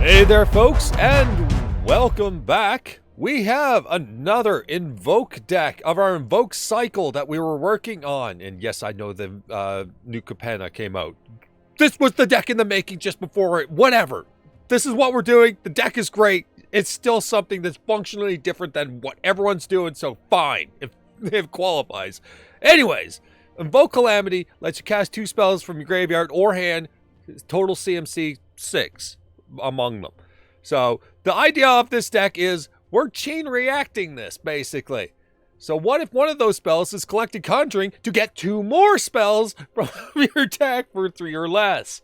Hey there, folks, and welcome back. We have another Invoke deck of our Invoke cycle that we were working on. And yes, I know the new Capenna came out. This was the deck in the making just before it. Whatever. This is what we're doing. The deck is great. It's still something that's functionally different than what everyone's doing, so fine, if it qualifies. Anyways, Invoke Calamity lets you cast 2 spells from your graveyard or hand, total CMC 6 among them. So the idea of this deck is we're chain reacting this, basically. So what if one of those spells is Collected Conjuring to get 2 more spells from your deck for 3 or less?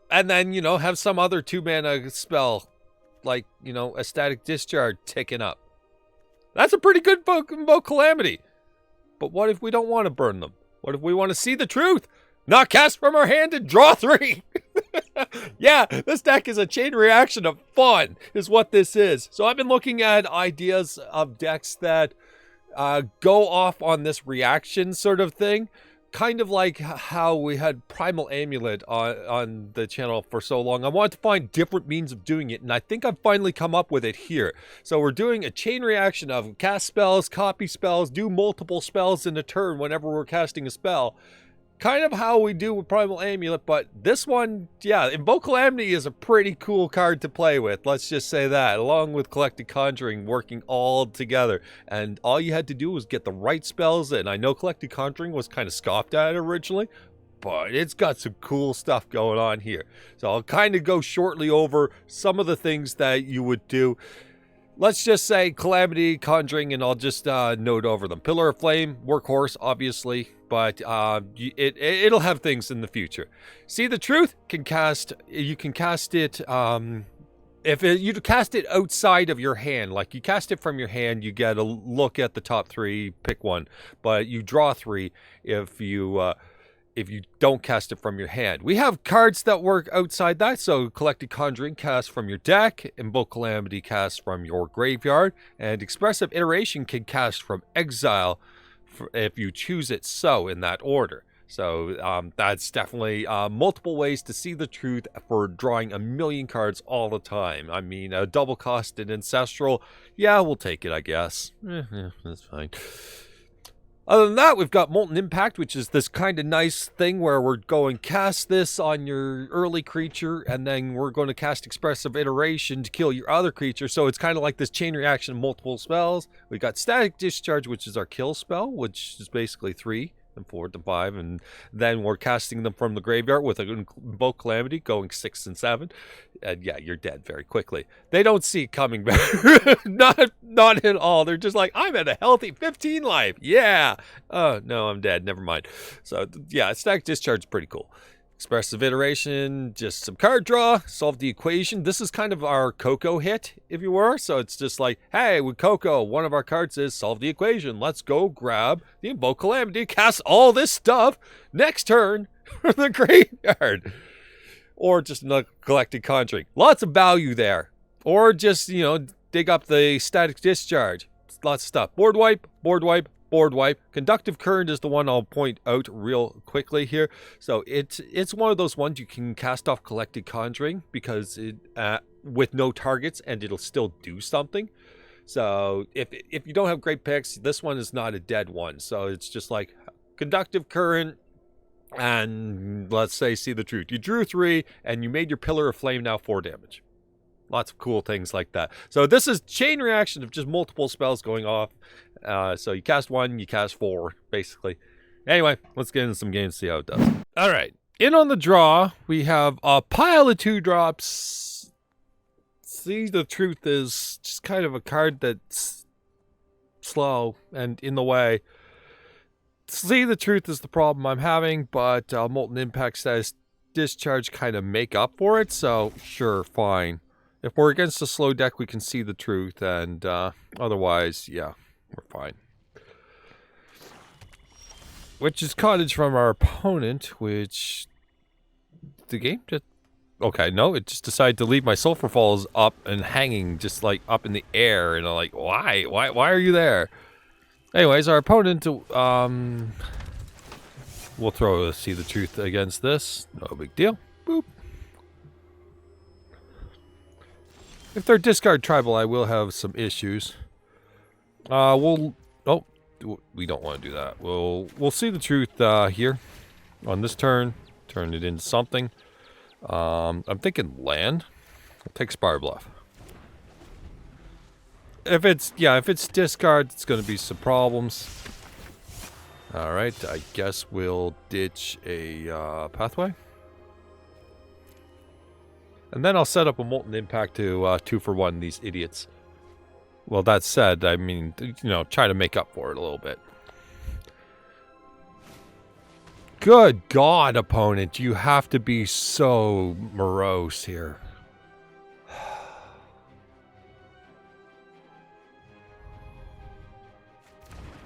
And then, have some other 2-mana spell, like, a Static Discharge ticking up. That's a pretty good Invoke Calamity. But what if we don't want to burn them? What if we want to see the truth? Not cast from our hand and draw 3. Yeah, this deck is a chain reaction of fun, is what this is. So I've been looking at ideas of decks that go off on this reaction sort of thing. Kind of like how we had Primal Amulet on the channel for so long. I wanted to find different means of doing it, and I think I've finally come up with it here. So we're doing a chain reaction of cast spells, copy spells, do multiple spells in a turn whenever we're casting a spell. Kind of how we do with Primal Amulet, but this one, yeah, Invoke Calamity is a pretty cool card to play with. Let's just say that, along with Collected Conjuring working all together. And all you had to do was get the right spells in. I know Collected Conjuring was kind of scoffed at originally, but it's got some cool stuff going on here. So I'll kind of go shortly over some of the things that you would do. Let's just say Calamity, Conjuring, and I'll just note over them. Pillar of Flame, Workhorse, obviously, but it'll have things in the future. See the Truth you can cast it, you cast it outside of your hand, like you cast it from your hand, you get a look at the top 3, pick one, but you draw 3 if you don't cast it from your hand. We have cards that work outside that, so Collected Conjuring cast from your deck, Invoke Calamity cast from your graveyard, and Expressive Iteration can cast from exile if you choose it so in that order. So that's definitely multiple ways to see the truth for drawing a million cards all the time. I mean, a double-costed Ancestral, yeah, we'll take it, I guess. That's fine. Other than that, we've got Molten Impact, which is this kind of nice thing where we're going cast this on your early creature, and then we're going to cast Expressive Iteration to kill your other creature. So it's kind of like this chain reaction of multiple spells. We've got Static Discharge, which is our kill spell, which is basically 3 and 4 to 5, and then we're casting them from the graveyard with an Invoke Calamity going 6 and 7, and yeah, you're dead very quickly. They don't see it coming back. not at all. They're just like, I'm at a healthy 15 life. Yeah. Oh no, I'm dead. Never mind. So yeah, Static Discharge is pretty cool. Expressive Iteration, just some card draw, solve the equation. This is kind of our Coco hit, if you were. So it's just like, hey, with Coco, one of our cards is solve the equation. Let's go grab the Invoke Calamity, cast all this stuff next turn from the graveyard. Or just another Collected Conjuring. Lots of value there. Or just, dig up the Static Discharge. Lots of stuff. Board wipe, board wipe, board wipe. Conductive Current is the one I'll point out real quickly here. So it's one of those ones you can cast off Collected Conjuring because it with no targets, and it'll still do something. So if you don't have great picks, this one is not a dead one. So it's just like Conductive Current, and let's say see the truth. You drew 3, and you made your Pillar of Flame now 4 damage. Lots of cool things like that. So this is chain reaction of just multiple spells going off. So you cast 1, you cast 4, basically. Anyway, let's get into some games, see how it does. All right. In on the draw, we have a pile of 2-drops. See the Truth is just kind of a card that's slow and in the way. See the Truth is the problem I'm having, but Molten Impact Static Discharge kind of make up for it. So sure, fine. If we're against a slow deck, we can see the Truth, and otherwise, yeah, we're fine. Which is Cottage from our opponent, which the game just... Okay, no, it just decided to leave my Sulfur Falls up and hanging, just like up in the air, and I'm like, why? Why are you there? Anyways, our opponent, we'll throw a See the Truth against this. No big deal. Boop. If they're discard tribal, I will have some issues. Oh, we don't want to do that. We'll see the truth here on this turn. Turn it into something. I'm thinking land. I'll take Spirebluff. If it's discard, it's going to be some problems. All right, I guess we'll ditch a pathway. And then I'll set up a Molten Impact to 2-for-1 these idiots. Well, that said, I mean, try to make up for it a little bit. Good God, opponent, you have to be so morose here.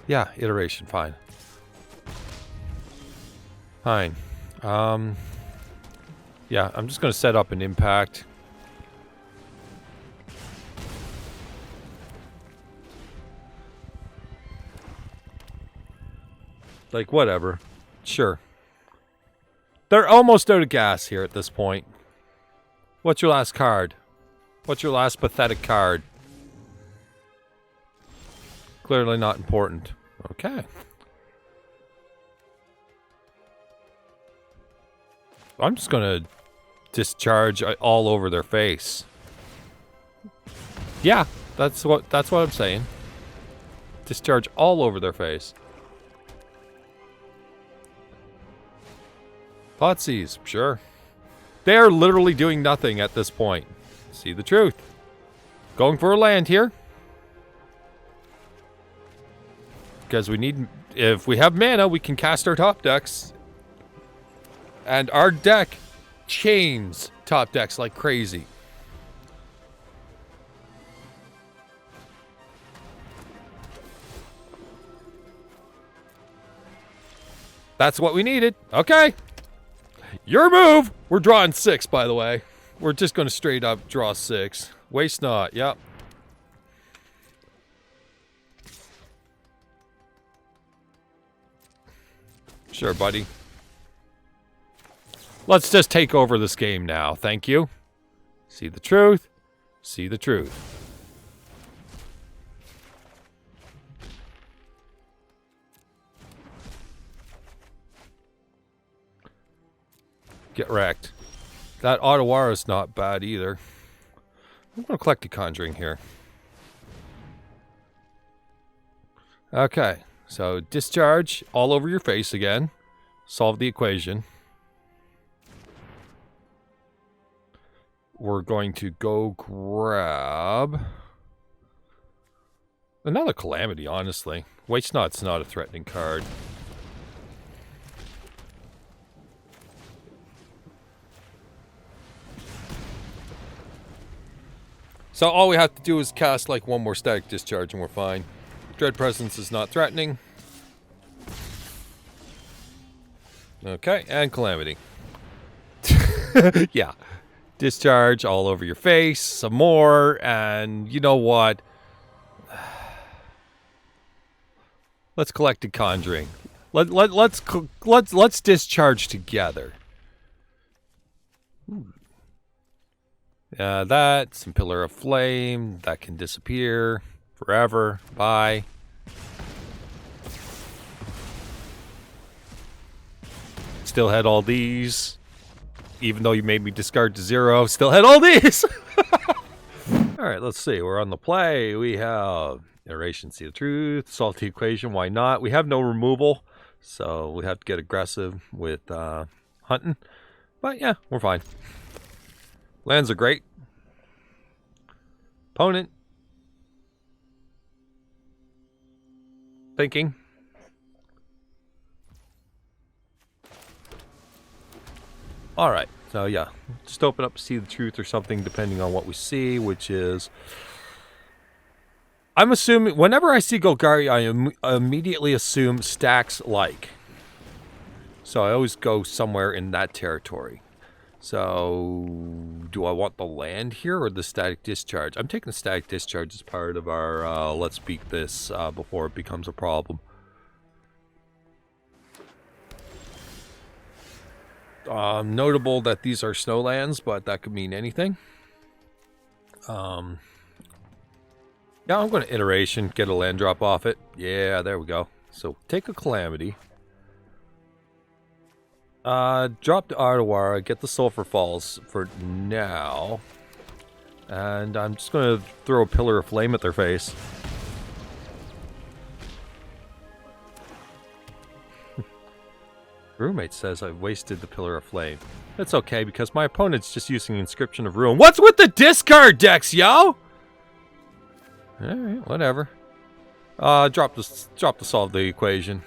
Yeah, iteration, fine. Fine. Yeah, I'm just going to set up an impact. Like, whatever. Sure. They're almost out of gas here at this point. What's your last card? What's your last pathetic card? Clearly not important. Okay. I'm just going to discharge all over their face. Yeah, that's what I'm saying. Discharge all over their face. Thoughtseize, sure. They are literally doing nothing at this point. See the truth. Going for a land here. Because we need... If we have mana, we can cast our top decks. And our deck chains top decks like crazy. That's what we needed. Okay. Your move. We're drawing 6, by the way. We're just going to straight up draw 6. Waste not. Yep. Sure, buddy. Let's just take over this game now. Thank you. See the truth. See the truth. Get wrecked. That Otawara is not bad either. I'm going to Collected Conjuring here. Okay. So, discharge all over your face again. Solve the equation. We're going to go grab another Calamity, honestly. Waste Not's not a threatening card. So all we have to do is cast like one more Static Discharge and we're fine. Dread Presence is not threatening. Okay, and Calamity. Yeah. Discharge all over your face, some more, and you know what? Let's Collected Conjuring. Let's discharge together. That, some Pillar of Flame, that can disappear forever. Bye. Still had all these. Even though you made me discard to 0, still had all these. Alright, let's see. We're on the play. We have Iteration, See the Truth, Salty Equation, why not? We have no removal, so we have to get aggressive with hunting. But yeah, we're fine. Lands are great. Opponent. Thinking. Alright, so yeah. Just open up, See the Truth or something, depending on what we see, which is... I'm assuming... Whenever I see Golgari, I immediately assume stacks like. So I always go somewhere in that territory. So, do I want the land here or the Static Discharge? I'm taking the Static Discharge as part of our let's beat this before it becomes a problem. Notable that these are snowlands, but that could mean anything. Yeah, I'm going to Iteration, get a land drop off it. Yeah, there we go. So, take a Calamity. Drop to Otawara, get the Sulfur Falls for now. And I'm just going to throw a Pillar of Flame at their face. Roommate says I've wasted the Pillar of Flame. That's okay, because my opponent's just using Inscription of Ruin. What's with the discard decks, yo? Alright, whatever. Drop to solve the equation.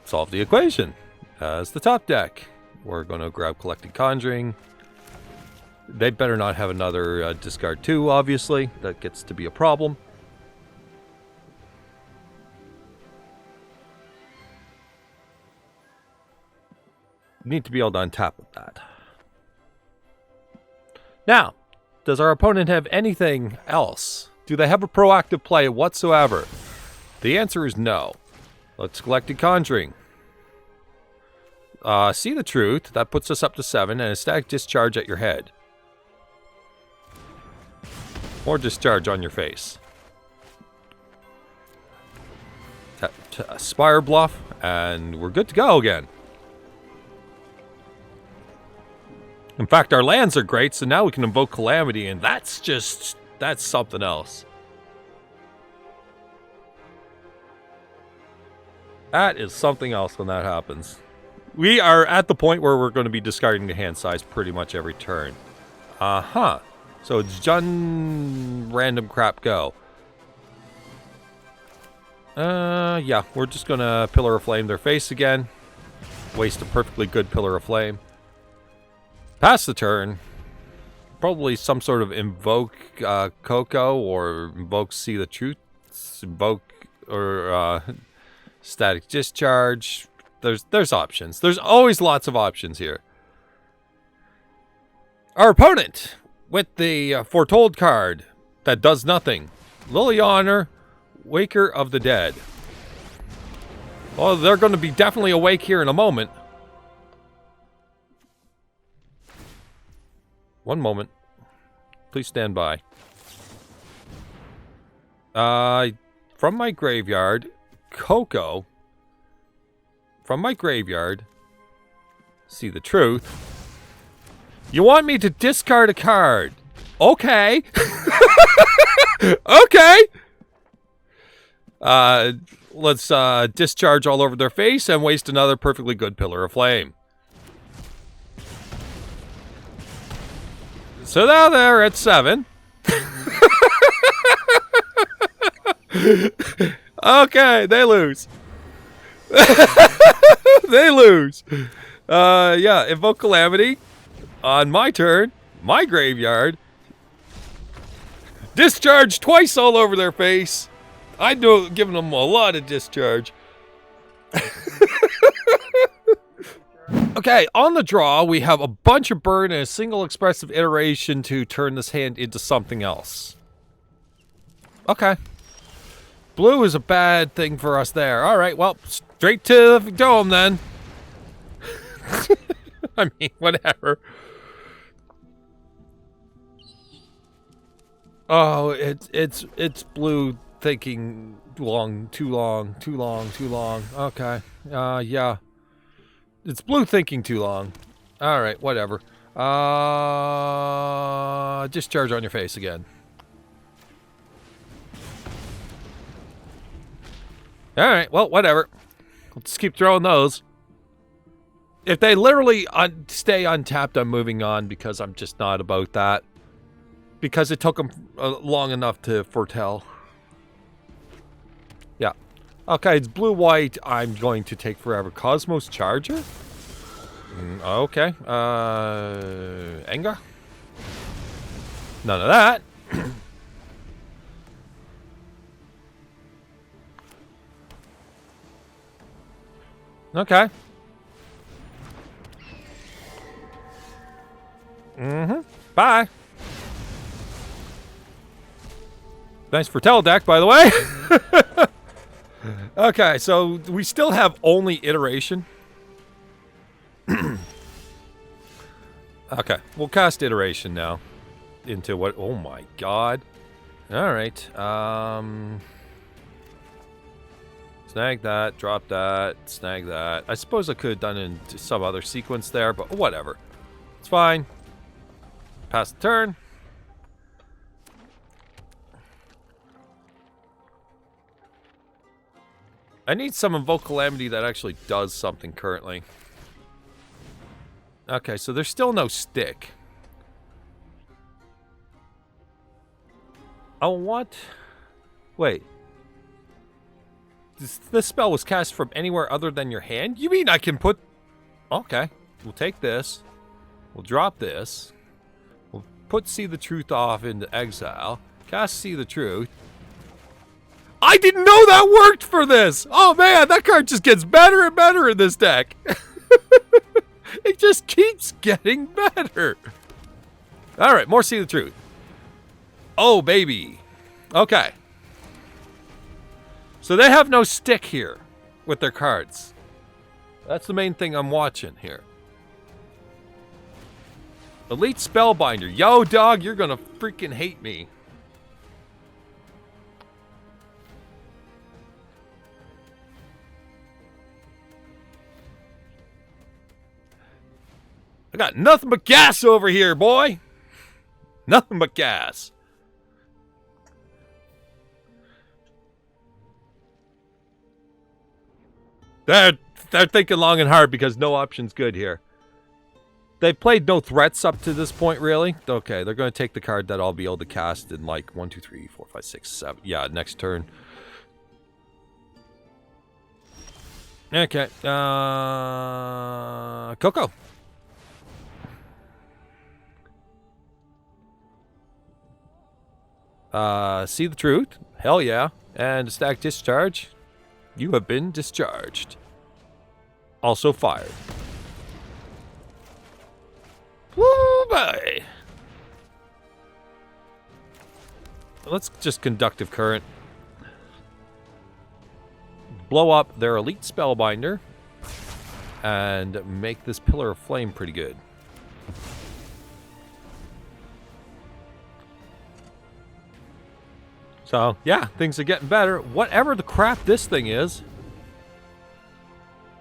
Solve the equation. As the top deck. We're going to grab Collected Conjuring. They better not have another discard 2, obviously. That gets to be a problem. Need to be able to untap with that. Now, does our opponent have anything else? Do they have a proactive play whatsoever? The answer is no. Let's Collected Conjuring. See the Truth. That puts us up to 7, and a Static Discharge at your head. Or Discharge on your face. Spirebluff, and we're good to go again. In fact, our lands are great, so now we can invoke Calamity, and that's something else. That is something else when that happens. We are at the point where we're going to be discarding the hand size pretty much every turn. So it's Jun random crap go. Yeah, we're just going to Pillar of Flame their face again. Waste a perfectly good Pillar of Flame. Pass the turn. Probably some sort of Invoke Coco or Invoke See the Truth. Invoke or Static Discharge. There's options. There's always lots of options here. Our opponent with the Foretold card that does nothing. Liliana, Waker of the Dead. Well, they're going to be definitely awake here in a moment. One moment. Please stand by. From my graveyard, Coco. From my graveyard, See the Truth. You want me to discard a card? Okay. Okay. Let's discharge all over their face and waste another perfectly good Pillar of Flame. So now they're at 7. Okay, they lose. They lose. Yeah, Invoke Calamity on my turn, my graveyard. Discharge twice all over their face. I'm giving them a lot of discharge. Okay, on the draw, we have a bunch of burn and a single Expressive Iteration to turn this hand into something else. Okay. Blue is a bad thing for us there. Alright, well, straight to the dome then. I mean, whatever. Oh, it's blue thinking too long. Okay. Yeah. It's blue thinking too long. Alright, whatever. Discharge on your face again. Alright, well, whatever. Let's keep throwing those. If they literally stay untapped, I'm moving on because I'm just not about that. Because it took them long enough to foretell. Yeah. Okay, it's blue-white. I'm going to take forever. Cosmos Charger? Okay. Enga? None of that. Okay. Bye. Nice foretell deck, by the way. Okay, so we still have only Iteration. Okay, we'll cast Iteration now. Into what? Oh my god. Alright, snag that, drop that, snag that. I suppose I could have done it in some other sequence there, but whatever. It's fine. Pass the turn. I need some Invoke Calamity that actually does something currently. Okay, so there's still no stick. Oh, what? Wait. This spell was cast from anywhere other than your hand? You mean I can put... Okay. We'll take this. We'll drop this. We'll put See the Truth off into exile. Cast See the Truth. I didn't know that worked for this! Oh man, that card just gets better and better in this deck. It just keeps getting better. Alright, more See the Truth. Oh, baby. Okay. So they have no stick here with their cards. That's the main thing I'm watching here. Elite Spellbinder. Yo, dog, you're gonna freaking hate me. I got nothing but gas over here, boy. Nothing but gas. They're thinking long and hard because no option's good here. They've played no threats up to this point, really. Okay, they're going to take the card that I'll be able to cast in like 1, 2, 3, 4, 5, 6, 7. Yeah, next turn. Okay. Coco. See the Truth. Hell yeah. And Static Discharge. You have been discharged. Also fired. Woo, boy. Let's just Conductive Current. Blow up their Elite Spellbinder. And make this Pillar of Flame pretty good. So, yeah, things are getting better. Whatever the crap this thing is.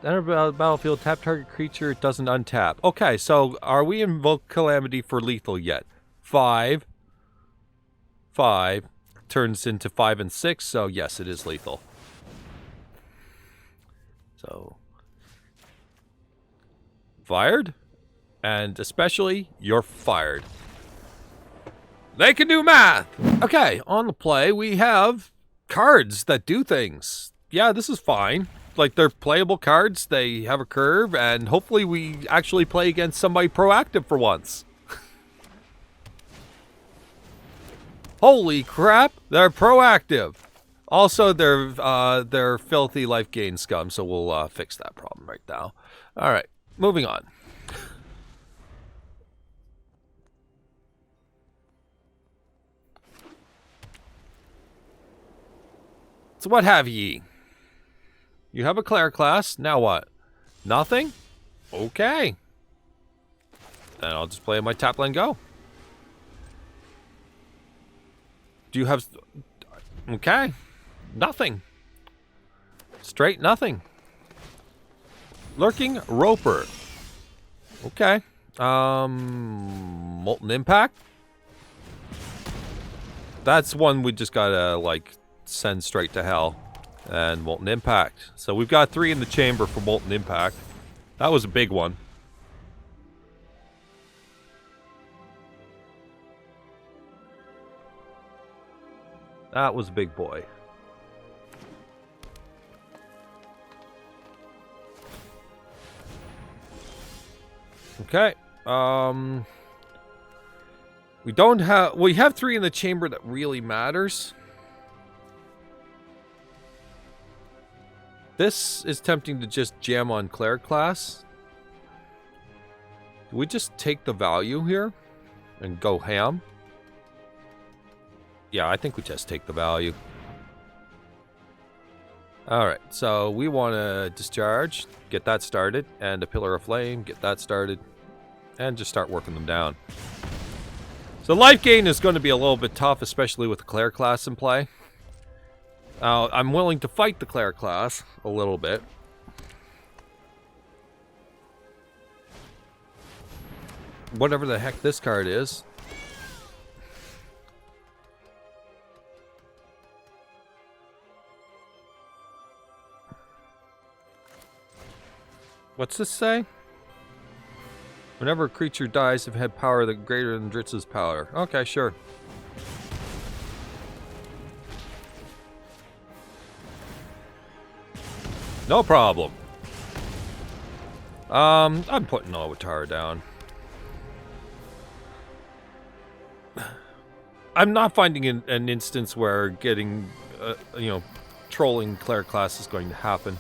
Enter battlefield, tap target creature, it doesn't untap. Okay, so are we Invoke Calamity for lethal yet? 5. 5 turns into 5 and 6, so yes, it is lethal. So, fired, and especially, you're fired. They can do math! Okay, on the play, we have cards that do things. Yeah, this is fine. Like, they're playable cards, they have a curve, and hopefully we actually play against somebody proactive for once. Holy crap, they're proactive. Also, they're filthy life gain scum, so we'll fix that problem right now. Alright, moving on. So what have ye? You have a Claire class. Now what? Nothing? Okay. Then I'll just play my tap land go. Do you have... Okay. Nothing. Straight nothing. Lurking Roper. Okay. Molten Impact. That's one we just gotta, like... send straight to hell. And Molten Impact. So we've got 3 in the chamber for Molten Impact. That was a big one. That was a big boy. Okay. We have 3 in the chamber that really matters. This is tempting to just jam on Claire class. Do we just take the value here and go ham? Yeah, I think we just take the value. Alright, so we want to discharge, get that started, and a Pillar of Flame, get that started. And just start working them down. So life gain is going to be a little bit tough, especially with the Cleric class in play. I'm willing to fight the Cleric class a little bit. Whatever the heck this card is. What's this say? Whenever a creature dies, if it had power that greater than Dritz's power. Okay, sure. No problem. I'm putting Otawara down. I'm not finding an instance where getting, you know, trolling Cleric class is going to happen.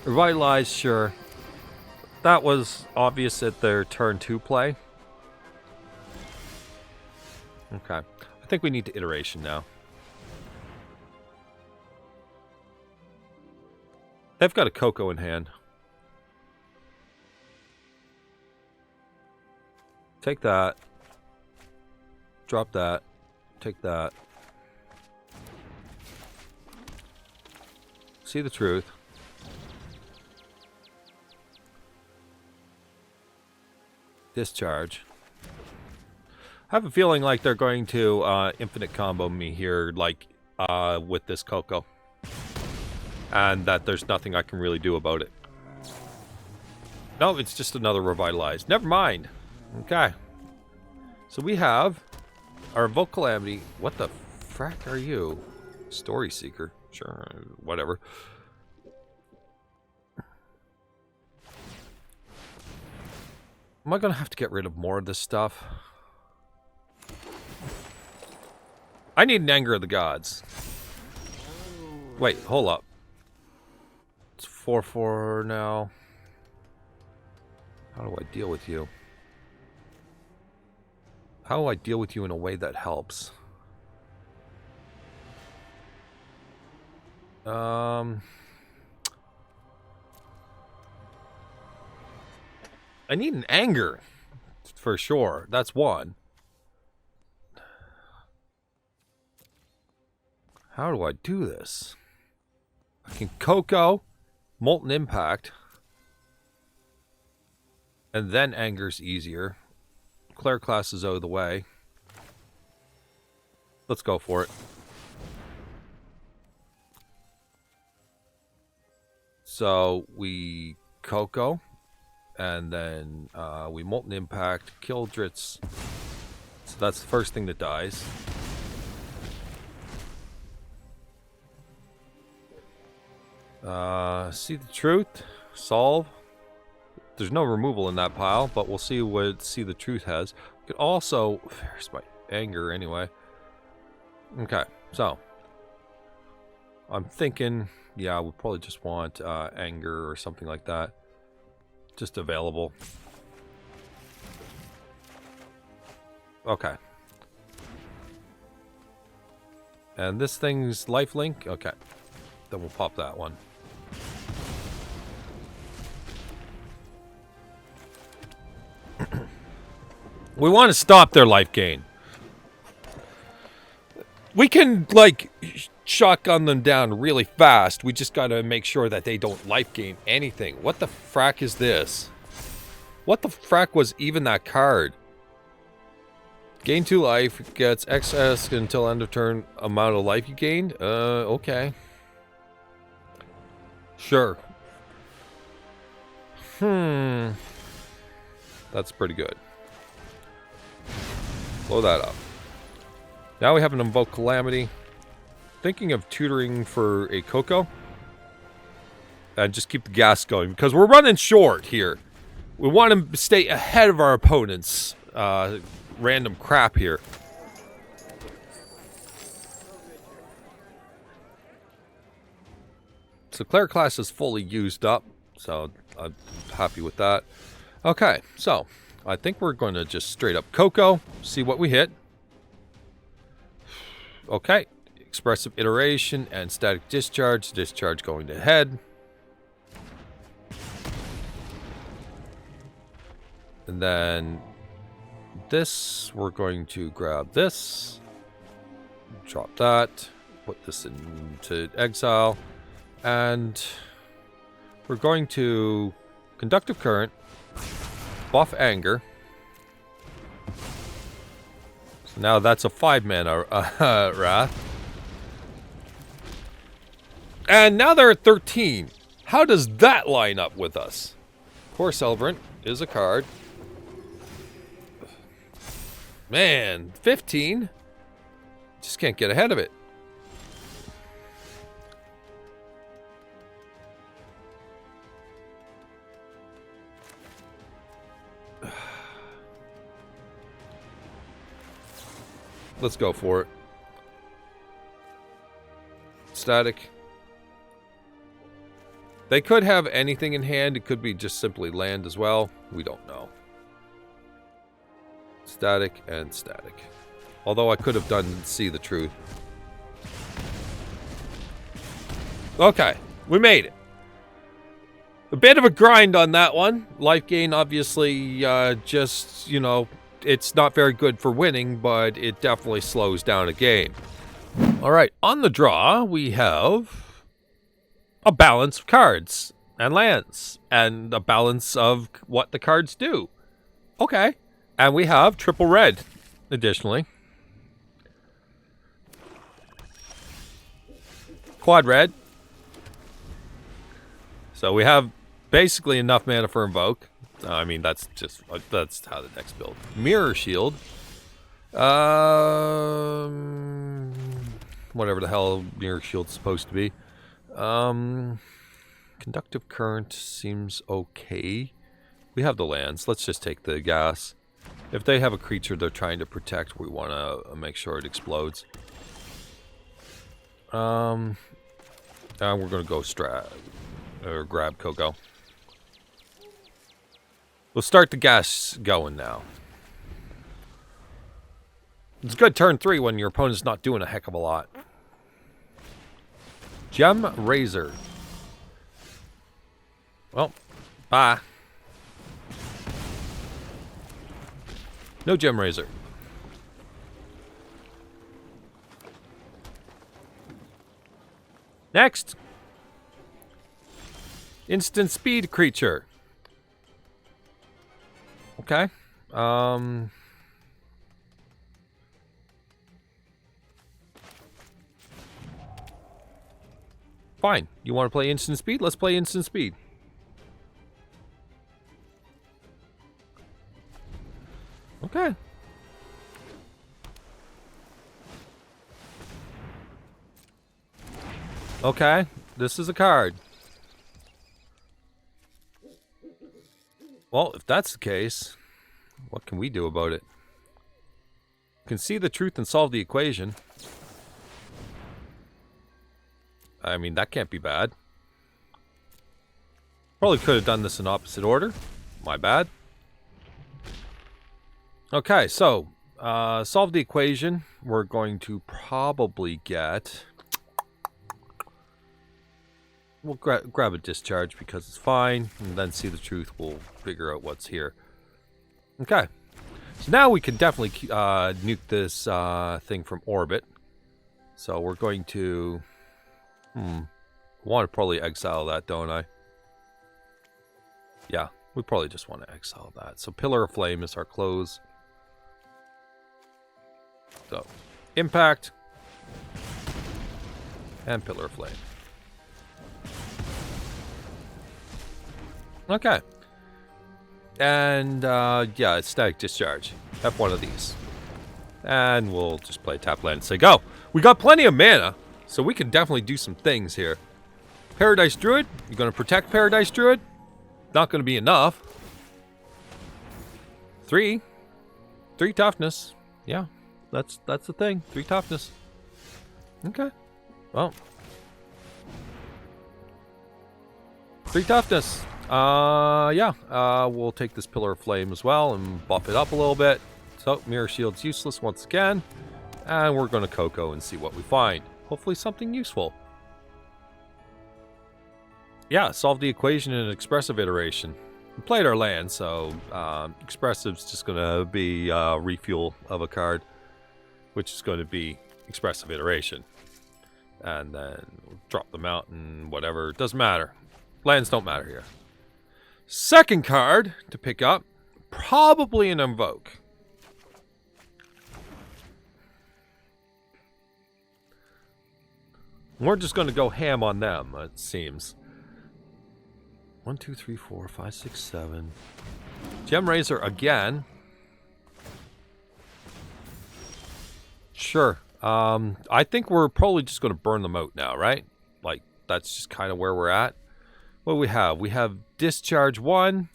Revitalize, sure. That was obvious at their turn 2 play. Okay. I think we need to iteration now. They've got a Coco in hand. Take that. Drop that. Take that. See the truth. Discharge. I have a feeling like they're going to infinite combo me here, like with this Coco. And that there's nothing I can really do about it. No, it's just another Revitalize. Never mind. Okay. So we have our Invoke Calamity. What the frack are you? Story Seeker. Sure, whatever. Am I going to have to get rid of more of this stuff? I need an Anger of the Gods. Wait, hold up. It's 4/4 now. How do I deal with you? How do I deal with you in a way that helps? I need an Anger, for sure. That's one. How do I do this? I can Coco, Molten Impact, and then Anger's easier. Cleric class is out of the way. Let's go for it. So we Coco. And then we Molten Impact, kill Dritz. So that's the first thing that dies. See the truth. Solve. There's no removal in that pile, but we'll see what See the Truth has. We could also... There's my Anger anyway. Okay, so. I'm thinking, yeah, we probably just want Anger or something like that. Just available. Okay. And this thing's lifelink? Okay. Then we'll pop that one. We want to stop their life gain. We can, like, shotgun them down really fast. We just gotta make sure that they don't life gain anything. What the frack is this? What the frack was even that card? Gain 2 life, gets excess until end of turn amount of life you gained? Okay. Sure. That's pretty good. Blow that up. Now we have an Invoke Calamity. Thinking of tutoring for a Coco. And just keep the gas going. Because we're running short here. We want to stay ahead of our opponents. Random crap here. So Cleric class is fully used up. So I'm happy with that. Okay, so I think we're going to just straight up Coco. See what we hit. Okay. Expressive Iteration and Static Discharge. Discharge going to head. And then this, we're going to grab this. Drop that. Put this into exile. And we're going to Conductive Current. Buff Anger. So now that's a 5-mana Wrath. And now they're at 13. How does that line up with us? Core Celebrant is a card. Man, 15? Just can't get ahead of it. Let's go for it. Static. They could have anything in hand. It could be just simply land as well. We don't know. Static and static. Although I could have done See the Truth. Okay, we made it. A bit of a grind on that one. Life gain, obviously, just, you know, it's not very good for winning, but it definitely slows down a game. All right, on the draw, we have a balance of cards and lands, and a balance of what the cards do. Okay, and we have triple red, additionally. Quad red. So we have basically enough mana for Invoke. I mean, that's how the deck's built. Mirror Shield. Whatever the hell Mirror Shield's supposed to be. Conductive Current seems okay. We have the lands. Let's just take the gas. If they have a creature they're trying to protect, we want to make sure it explodes. And we're going to go grab Coco. We'll start the gas going now. It's a good turn 3 when your opponent's not doing a heck of a lot. Gem Razor. Well, bye. No Gem Razor. Next. Instant speed creature. Okay. Fine. You want to play instant speed? Let's play instant speed. Okay. Okay. This is a card. Well, if that's the case, what can we do about it? Can see the truth and solve the equation. I mean, that can't be bad. Probably could have done this in opposite order. My bad. Okay, so, solve the equation. We're going to probably get... We'll grab a discharge because it's fine, and then see the truth. We'll figure out what's here. Okay. So now we can definitely nuke this thing from orbit. So we're going to... I want to probably exile that, don't I? Yeah, we probably just want to exile that. So Pillar of Flame is our close. So, Impact. And Pillar of Flame. Okay. And, yeah, it's Static Discharge. Have one of these. And we'll just play tap land and say go. We got plenty of mana, so we can definitely do some things here. Paradise Druid. You're going to protect Paradise Druid? Not going to be enough. 3 toughness. Yeah, that's the thing. 3 toughness. Okay. Well. 3 toughness. Yeah, we'll take this Pillar of Flame as well and buff it up a little bit. So, Mirror Shield's useless once again. And we're going to Coco and see what we find. Hopefully something useful. Yeah, solve the equation in Expressive Iteration. played our land, so Expressive's just going to be refuel of a card, which is going to be Expressive Iteration. And then we'll drop the mountain, whatever. It doesn't matter. Lands don't matter here. Second card to pick up, probably an Invoke. We're just going to go ham on them, it seems. 1, 2, 3, 4, 5, 6, 7. Gem Razor again. Sure. I think we're probably just going to burn them out now, right? Like, that's just kind of where we're at. What do we have? We have Discharge 1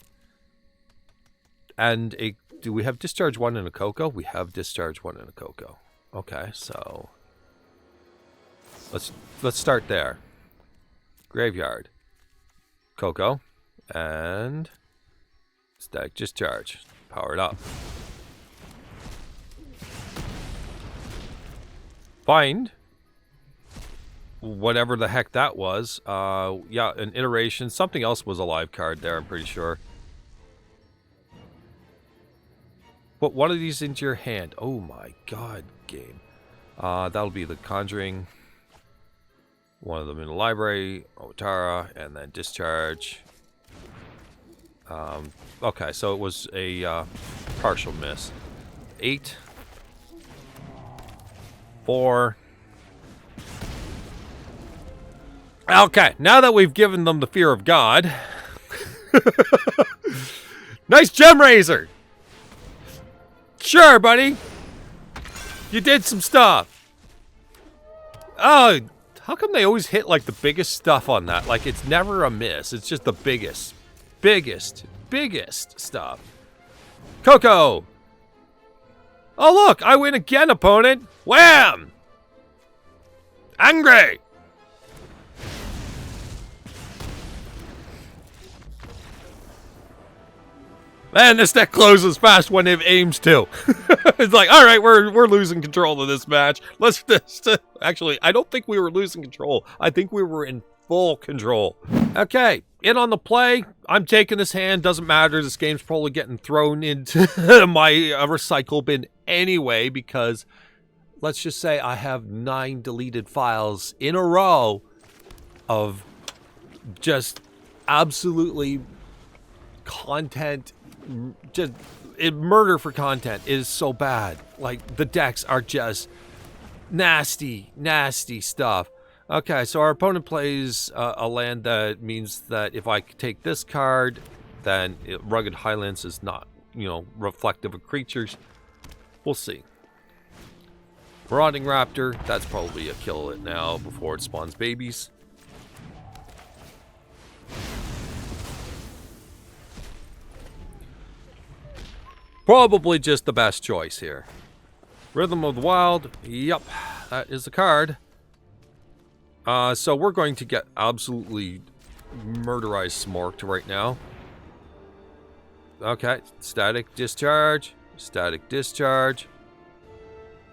and a... Do we have Discharge 1 and a Coco? We have Discharge 1 and a Coco. Okay, so... Let's start there. Graveyard. Coco. And... Static Discharge. Power it up. Find whatever the heck that was. Yeah, an iteration. Something else was a live card there, I'm pretty sure. Put one of these into your hand. Oh my god, game. That'll be the Conjuring. One of them in the library. Otawara, and then Discharge. Okay, so it was a partial miss. 8. 4. Okay, now that we've given them the fear of God. Nice Gem Razor! Sure, buddy. You did some stuff. Oh, how come they always hit like the biggest stuff on that? Like it's never a miss. It's just the biggest stuff. Coco! Oh look, I win again, opponent! Wham! Angry! Man, this deck closes fast when it aims to. It's like, alright, we're losing control of this match. Let's just... Actually, I don't think we were losing control. I think we were in full control. Okay, in on the play. I'm taking this hand. Doesn't matter. This game's probably getting thrown into my recycle bin anyway, because let's just say I have 9 deleted files in a row of just absolutely content. Just murder for content is so bad. Like the decks are just nasty stuff. Okay, so our opponent plays a land that means that if I take this card, then Rugged Highlands is not, reflective of creatures. We'll see. Marauding Raptor, that's probably a kill it now before it spawns babies. Probably just the best choice here. Rhythm of the Wild, yep, that is the card. So we're going to get absolutely murderized smorked right now. Okay, Static Discharge, Static Discharge.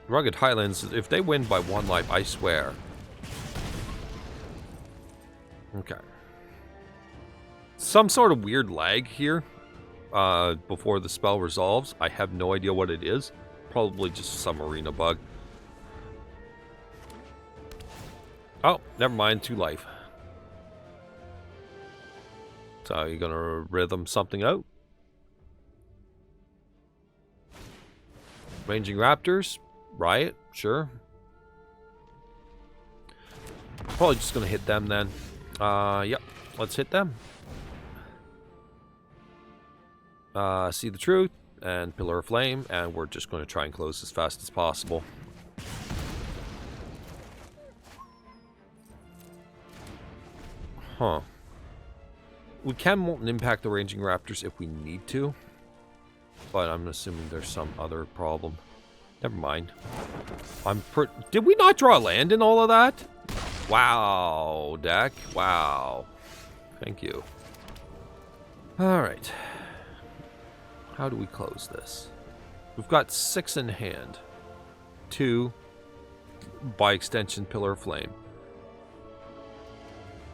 Rugged Highlands, if they win by 1 life, I swear. Okay. Some sort of weird lag here before the spell resolves. I have no idea what it is. Probably just some arena bug. Oh, never mind, 2 life. So you're gonna rhythm something out. Ranging Raptors, Riot, sure. Probably just gonna hit them then. Yep, let's hit them. See the Truth and Pillar of Flame, and we're just going to try and close as fast as possible. Huh. We can Molten Impact the Ranging Raptors if we need to, but I'm assuming there's some other problem. Never mind. Did we not draw land in all of that? Wow, deck. Wow. Thank you. Alright. How do we close this? We've got 6 in hand. 2, by extension, Pillar of Flame.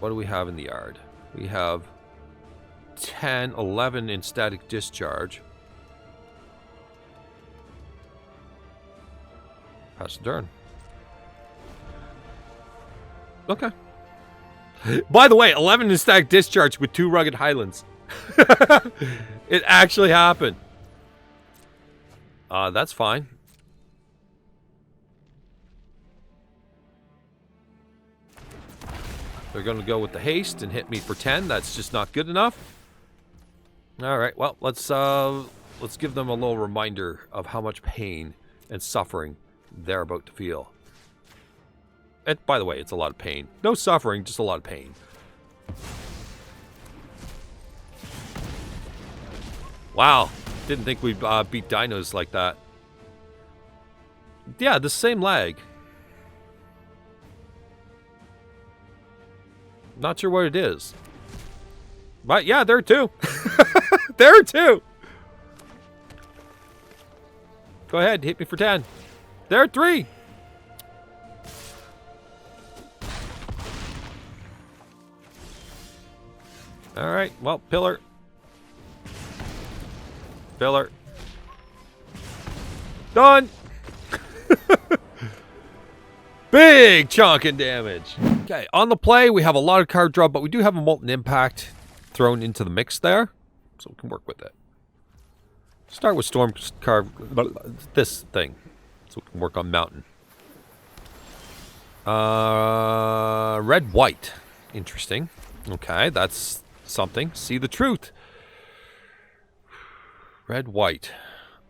What do we have in the yard? We have 10, 11 in Static Discharge. Pass the turn. Okay. By the way, 11 in Static Discharge with 2 Rugged Highlands. It actually happened. That's fine. They're going to go with the haste and hit me for 10. That's just not good enough. All right, well, let's give them a little reminder of how much pain and suffering they're about to feel. And by the way, it's a lot of pain. No suffering, just a lot of pain. Wow, didn't think we'd beat dinos like that. Yeah, the same lag. Not sure what it is. But yeah, there are 2. There are 2. Go ahead, hit me for 10. There are 3. All right, well, pillar. Pillar. Done. Big chunk of damage. Okay, on the play, we have a lot of card draw, but we do have a Molten Impact thrown into the mix there, so we can work with it. Start with Stormcarved, this thing, so we can work on Mountain. Red-white. Interesting. Okay, that's something. See the truth. Red-white.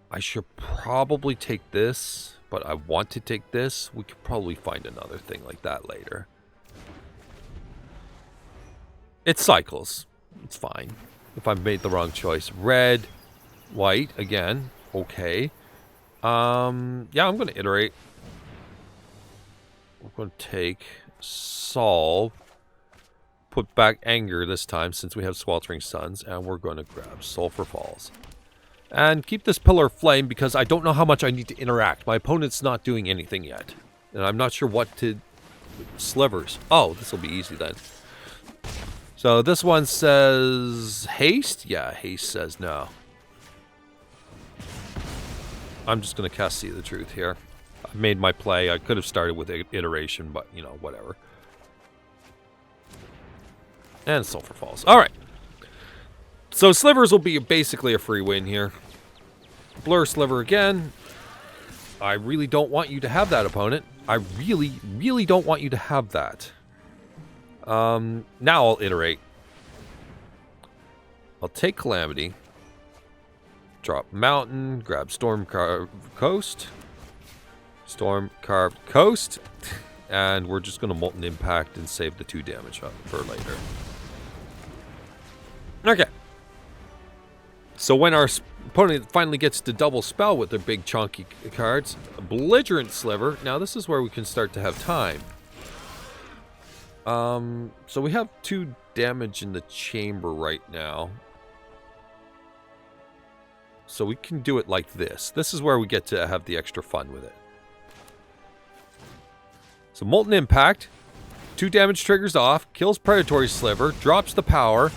I should probably take this, but I want to take this. We could probably find another thing like that later. It cycles. It's fine. If I made the wrong choice. Red, white, again. Okay. Yeah, I'm going to iterate. We're going to take Solve. Put back Anger this time since we have Sweltering Suns. And we're going to grab Sulfur Falls. And keep this Pillar of Flame because I don't know how much I need to interact. My opponent's not doing anything yet. And I'm not sure what to... Slivers. Oh, this will be easy then. So this one says... Haste? Yeah, Haste says no. I'm just going to cast See the Truth here. I made my play. I could have started with Iteration, but, you know, whatever. And Sulfur Falls. Alright. So Slivers will be basically a free win here. Blur Sliver again. I really don't want you to have that, opponent. I really, really don't want you to have that. Now I'll iterate. I'll take Calamity. Drop Mountain. Grab Stormcarved Coast. Stormcarved Coast. And we're just going to Molten Impact and save the 2 damage up for later. Okay. So when our opponent finally gets to double spell with their big chunky cards, a Belligerent Sliver. Now this is where we can start to have time. So we have 2 damage in the chamber right now. So we can do it like this. This is where we get to have the extra fun with it. So Molten Impact, 2 damage triggers off, kills Predatory Sliver, drops the power.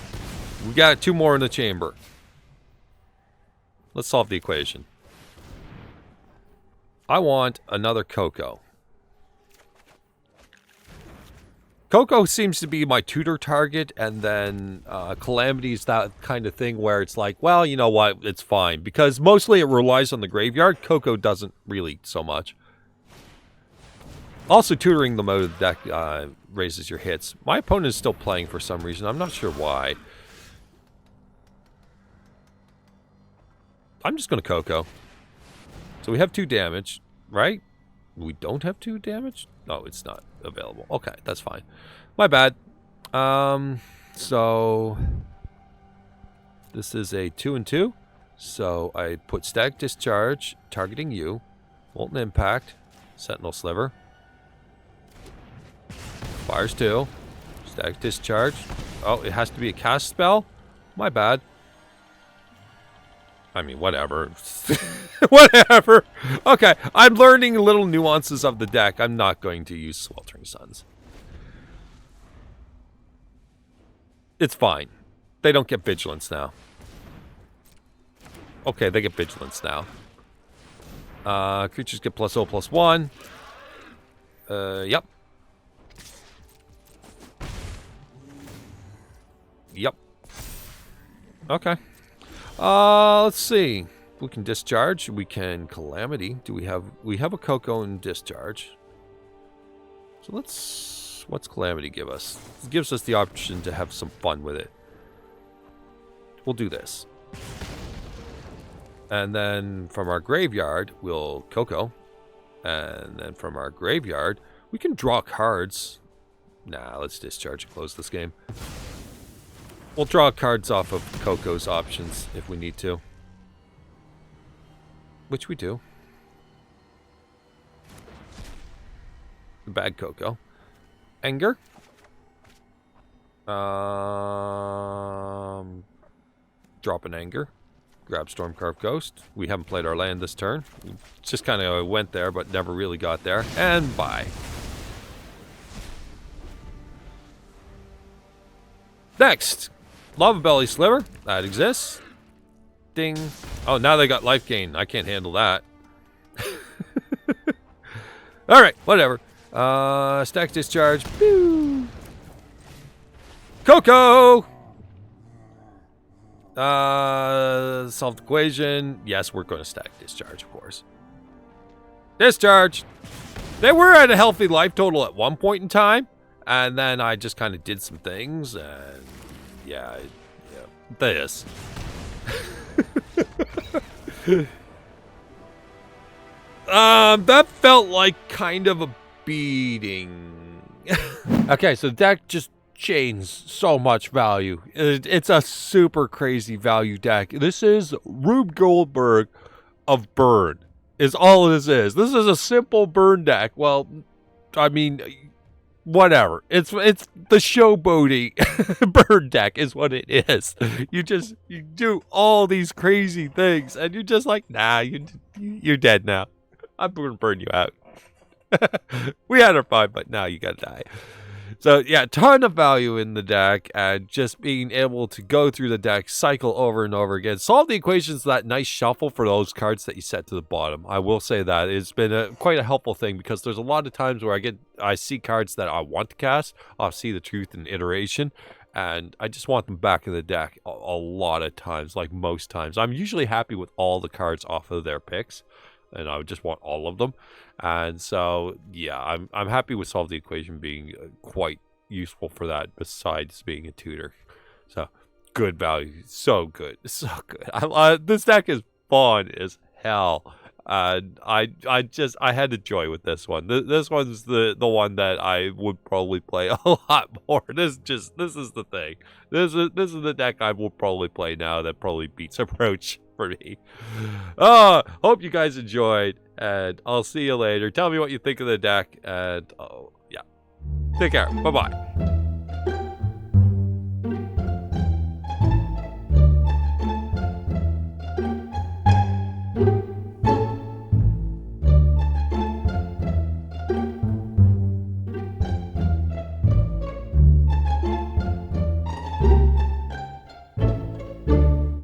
We got 2 more in the chamber. Let's solve the equation. I want another Coco. Coco seems to be my tutor target, and then Calamity is that kind of thing where it's like, well, you know what, it's fine. Because mostly it relies on the graveyard. Coco doesn't really so much. Also, tutoring the mode of the deck raises your hits. My opponent is still playing for some reason. I'm not sure why. I'm just going to Coco. So we have 2 damage, right? We don't have 2 damage? No, it's not available. Okay, that's fine. My bad. So this is a 2 and 2. So I put Static Discharge, targeting you. Molten Impact, Sentinel Sliver. Fires 2. Static Discharge. Oh, it has to be a cast spell? My bad. I mean, whatever. Whatever. Okay, I'm learning little nuances of the deck. I'm not going to use Sweltering Suns. It's fine. They don't get vigilance now. Okay, they get vigilance now. Creatures get +0/+1. Yep. Yep. Okay. Let's see. We can discharge. We can calamity. We have a Coco and discharge. So what's calamity give us? It gives us the option to have some fun with it. We'll do this. And then from our graveyard, we'll Coco. And then from our graveyard, we can draw cards. Nah, let's discharge and close this game. We'll draw cards off of Coco's options if we need to. Which we do. Bad Coco. Anger. Drop an Anger. Grab Stormcarved Coast. We haven't played our land this turn. We just kind of went there, but never really got there. And bye. Next. Lava Belly Sliver. That exists. Ding. Oh, now they got life gain. I can't handle that. Alright, whatever. Static Discharge. Pew. Coco! Solved equation. Yes, we're going to Static Discharge, of course. Discharge! They were at a healthy life total at one point in time. And then I just kind of did some things. And yeah, this. That felt like kind of a beating. Okay, so the deck just chains so much value. It's a super crazy value deck. This is Rube Goldberg of burn, is all this is. This is a simple burn deck. Well, I mean, whatever. It's the showboating burn deck is what it is. You do all these crazy things, and you're just like, nah, you're dead now. I'm gonna burn you out. We had our fun, but now you gotta die. So yeah, ton of value in the deck, and just being able to go through the deck, cycle over and over again, solve the equations, that nice shuffle for those cards that you set to the bottom. I will say that it's been quite a helpful thing, because there's a lot of times where I see cards that I want to cast. I'll see the truth in iteration, and I just want them back in the deck a lot of times, like most times. I'm usually happy with all the cards off of their picks, and I would just want all of them. And so, yeah, I'm happy with Solve the Equation being quite useful for that, besides being a tutor. So, good value. So good. So good. This deck is fun as hell. And I had to joy with this one. This one's the one that I would probably play a lot more. This is the thing. This is the deck I will probably play now that probably beats Approach for me. Hope you guys enjoyed, and I'll see you later. Tell me what you think of the deck, and yeah, take care. Bye-bye.